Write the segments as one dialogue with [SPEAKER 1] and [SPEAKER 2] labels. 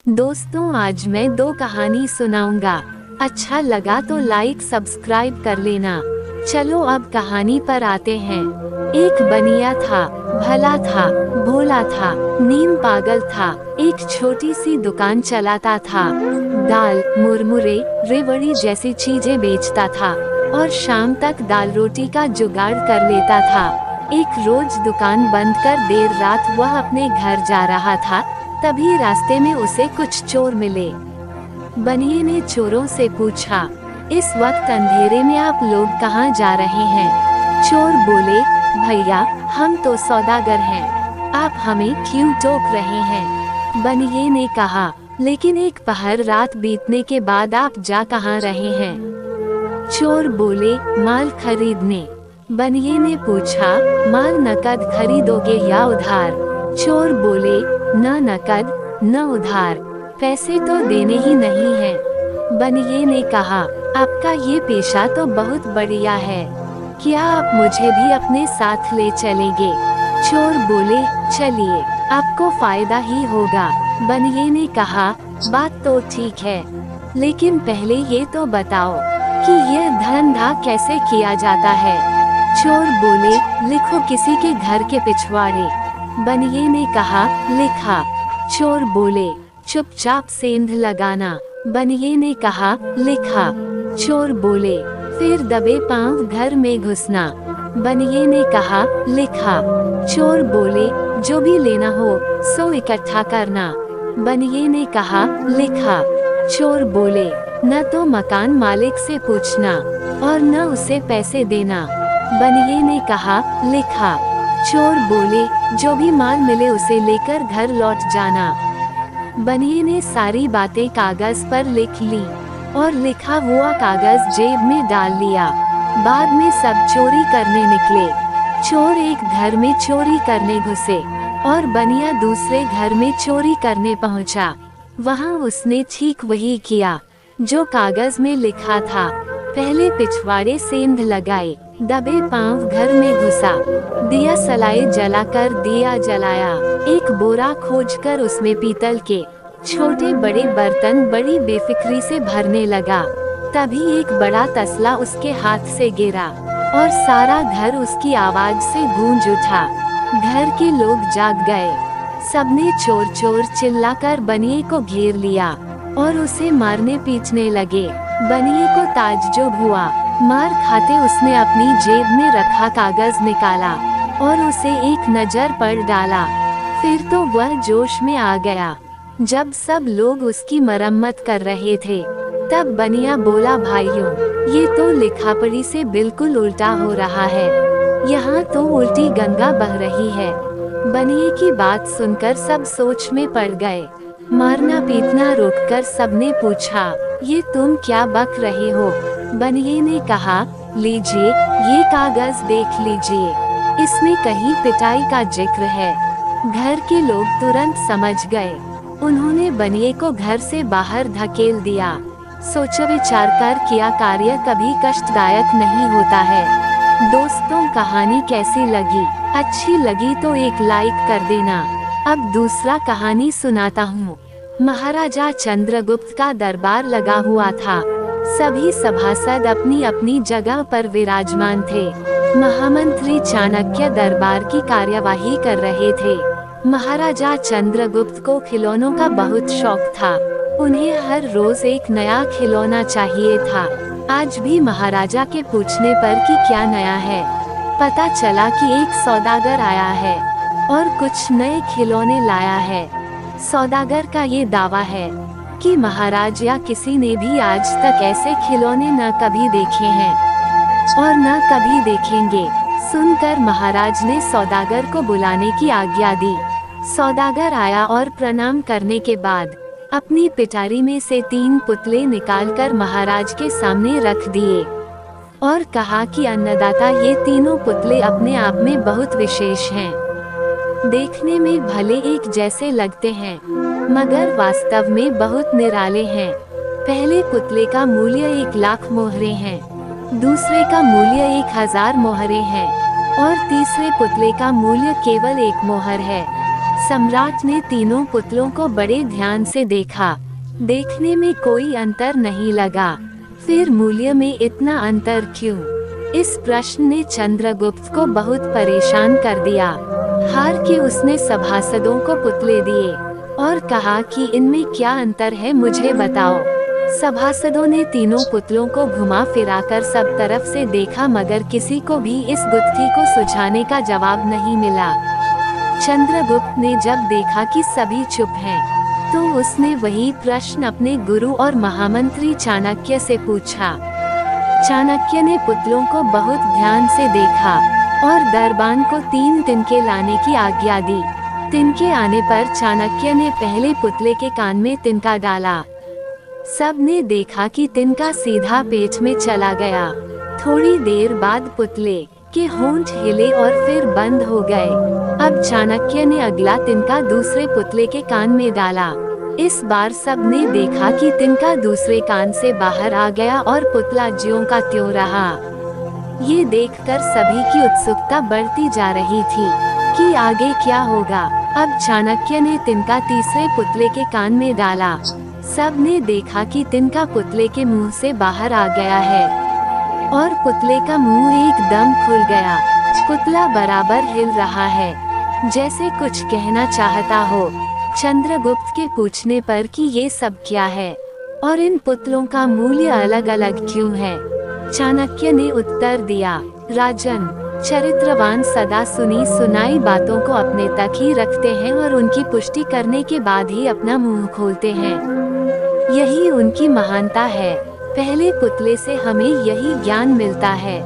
[SPEAKER 1] दोस्तों, आज मैं दो कहानी सुनाऊंगा। अच्छा लगा तो लाइक सब्सक्राइब कर लेना। चलो अब कहानी पर आते हैं। एक बनिया था, भला था, भोला था, नीम पागल था। एक छोटी सी दुकान चलाता था। दाल, मुरमुरे, रेवड़ी जैसी चीजें बेचता था और शाम तक दाल रोटी का जुगाड़ कर लेता था। एक रोज दुकान बंद कर देर रात वह अपने घर जा रहा था, तभी रास्ते में उसे कुछ चोर मिले। बनिए ने चोरों से पूछा, इस वक्त अंधेरे में आप लोग कहाँ जा रहे हैं? चोर बोले, भैया हम तो सौदागर हैं, आप हमें क्यों टोक रहे हैं? बनिए ने कहा, लेकिन एक पहर रात बीतने के बाद आप जा कहाँ रहे हैं? चोर बोले, माल खरीदने। बनिए ने पूछा, माल नकद खरीदोगे या उधार? चोर बोले, न नकद न उधार, पैसे तो देने ही नहीं हैं। बनिए ने कहा, आपका ये पेशा तो बहुत बढ़िया है, क्या आप मुझे भी अपने साथ ले चलेंगे? चोर बोले, चलिए, आपको फायदा ही होगा। बनिए ने कहा, बात तो ठीक है, लेकिन पहले ये तो बताओ कि यह धंधा कैसे किया जाता है? चोर बोले, लिखो किसी के घर के पिछवाड़े। बनिए ने कहा, लिखा। चोर बोले, चुपचाप सेंध लगाना। बनिए ने कहा, लिखा। चोर बोले, फिर दबे पांव घर में घुसना। बनिए ने कहा, लिखा। चोर बोले, जो भी लेना हो सो इकट्ठा करना। बनिए ने कहा, लिखा। चोर बोले, न तो मकान मालिक से पूछना और न उसे पैसे देना। बनिए ने कहा, लिखा। चोर बोले, जो भी माल मिले उसे लेकर घर लौट जाना। बनिए ने सारी बातें कागज पर लिख ली और लिखा हुआ कागज जेब में डाल लिया। बाद में सब चोरी करने निकले। चोर एक घर में चोरी करने घुसे और बनिया दूसरे घर में चोरी करने पहुंचा। वहां उसने ठीक वही किया जो कागज में लिखा था। पहले पिछवाड़े सेंध लगाए, दबे पांव घर में घुसा, दिया सलाए जलाकर दिया जलाया। एक बोरा खोजकर उसमें पीतल के छोटे बड़े बर्तन बड़ी बेफिक्री से भरने लगा। तभी एक बड़ा तसला उसके हाथ से गिरा और सारा घर उसकी आवाज से गूंज उठा। घर के लोग जाग गए। सबने चोर चोर चिल्लाकर बनिए को घेर लिया और उसे मारने पीटने लगे। बनिए को ताज्जुब हुआ। मार खाते उसने अपनी जेब में रखा कागज निकाला और उसे एक नजर पर डाला। फिर तो वह जोश में आ गया। जब सब लोग उसकी मरम्मत कर रहे थे, तब बनिया बोला, भाइयों, ये तो लिखापढ़ी से बिल्कुल उल्टा हो रहा है। यहाँ तो उल्टी गंगा बह रही है। बनिए की बात सुनकर सब सोच में पड़ गए। मारना पीटना रोककर सबने पूछा, ये तुम क्या बक रहे हो? बनिए ने कहा, लीजिए ये कागज देख लीजिए, इसमें कहीं पिटाई का जिक्र है। घर के लोग तुरंत समझ गए। उन्होंने बनिए को घर से बाहर धकेल दिया। सोचो विचार कर किया कार्य कभी कष्टदायक नहीं होता है। दोस्तों, कहानी कैसी लगी? अच्छी लगी तो एक लाइक कर देना। अब दूसरा कहानी सुनाता हूँ। महाराजा चंद्रगुप्त का दरबार लगा हुआ था। सभी सभासद अपनी अपनी जगह पर विराजमान थे। महामंत्री चाणक्य दरबार की कार्यवाही कर रहे थे। महाराजा चंद्रगुप्त को खिलौनों का बहुत शौक था। उन्हें हर रोज एक नया खिलौना चाहिए था। आज भी महाराजा के पूछने पर कि क्या नया है, पता चला कि एक सौदागर आया है और कुछ नए खिलौने लाया है। सौदागर का ये दावा है कि महाराज या किसी ने भी आज तक ऐसे खिलौने न कभी देखे हैं और न कभी देखेंगे। सुनकर महाराज ने सौदागर को बुलाने की आज्ञा दी। सौदागर आया और प्रणाम करने के बाद अपनी पिटारी में से 3 पुतले निकालकर महाराज के सामने रख दिए और कहा कि अन्नदाता, ये तीनों पुतले अपने आप में बहुत विशेष हैं। देखने में भले एक जैसे लगते हैं, मगर वास्तव में बहुत निराले हैं। पहले पुतले का मूल्य 1 लाख मोहरे हैं, दूसरे का मूल्य 1000 मोहरे हैं और तीसरे पुतले का मूल्य केवल 1 मोहर है। सम्राट ने तीनों पुतलों को बड़े ध्यान से देखा। देखने में कोई अंतर नहीं लगा। फिर मूल्य में इतना अंतर क्यों? इस प्रश्न ने चंद्रगुप्त को बहुत परेशान कर दिया। हार के उसने सभासदों को पुतले दिए और कहा कि इनमें क्या अंतर है, मुझे बताओ। सभासदों ने तीनों पुतलों को घुमा फिराकर सब तरफ से देखा, मगर किसी को भी इस गुत्थी को सुलझाने का जवाब नहीं मिला। चंद्रगुप्त ने जब देखा कि सभी चुप हैं, तो उसने वही प्रश्न अपने गुरु और महामंत्री चाणक्य से पूछा। चाणक्य ने पुतलों को बहुत ध्यान से देखा और दरबान को 3 तिनके लाने की आज्ञा दी। तिनके आने पर चाणक्य ने पहले पुतले के कान में तिनका डाला। सब ने देखा कि तिनका सीधा पेट में चला गया। थोड़ी देर बाद पुतले के होंठ हिले और फिर बंद हो गए। अब चाणक्य ने अगला तिनका दूसरे पुतले के कान में डाला। इस बार सब ने देखा कि तिनका दूसरे कान से बाहर आ गया और पुतला ज्यों का त्यों रहा। ये देखकर सभी की उत्सुकता बढ़ती जा रही थी कि आगे क्या होगा। अब चाणक्य ने तिनका तीसरे पुतले के कान में डाला। सब ने देखा कि तिनका पुतले के मुंह से बाहर आ गया है और पुतले का मुंह एकदम खुल गया। पुतला बराबर हिल रहा है, जैसे कुछ कहना चाहता हो। चंद्रगुप्त के पूछने पर कि ये सब क्या है और इन पुतलों का मूल्य अलग अलग क्यों है, चाणक्य ने उत्तर दिया, राजन, चरित्रवान सदा सुनी सुनाई बातों को अपने तक ही रखते हैं और उनकी पुष्टि करने के बाद ही अपना मुंह खोलते हैं। यही उनकी महानता है। पहले पुतले से हमें यही ज्ञान मिलता है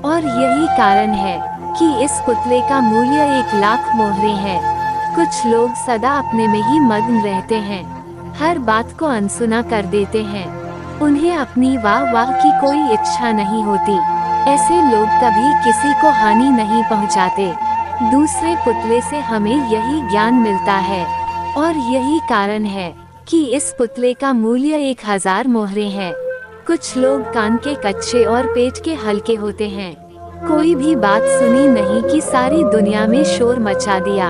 [SPEAKER 1] और यही कारण है कि इस पुतले का मूल्य 1,00,000 मोहरे है। कुछ लोग सदा अपने में ही मग्न रहते हैं, हर बात को अनसुना कर देते हैं। उन्हें अपनी वाह वाह की कोई इच्छा नहीं होती। ऐसे लोग कभी किसी को हानि नहीं पहुंचाते। दूसरे पुतले से हमें यही ज्ञान मिलता है और यही कारण है कि इस पुतले का मूल्य 1,000 मोहरे है। कुछ लोग कान के कच्चे और पेट के हल्के होते हैं। कोई भी बात सुनी नहीं कि सारी दुनिया में शोर मचा दिया।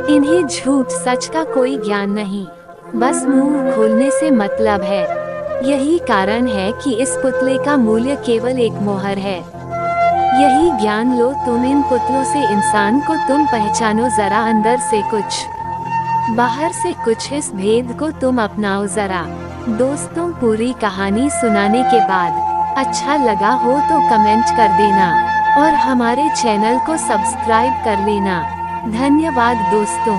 [SPEAKER 1] इन्हें झूठ सच का कोई ज्ञान नहीं, बस मुंह खोलने से मतलब है। यही कारण है कि इस पुतले का मूल्य केवल 1 मोहर है। यही ज्ञान लो तुम इन पुतलों से। इंसान को तुम पहचानो जरा, अंदर से कुछ, बाहर से कुछ। इस भेद को तुम अपनाओ जरा। दोस्तों, पूरी कहानी सुनाने के बाद अच्छा लगा हो तो कमेंट कर देना और हमारे चैनल को सब्सक्राइब कर लेना। धन्यवाद दोस्तों।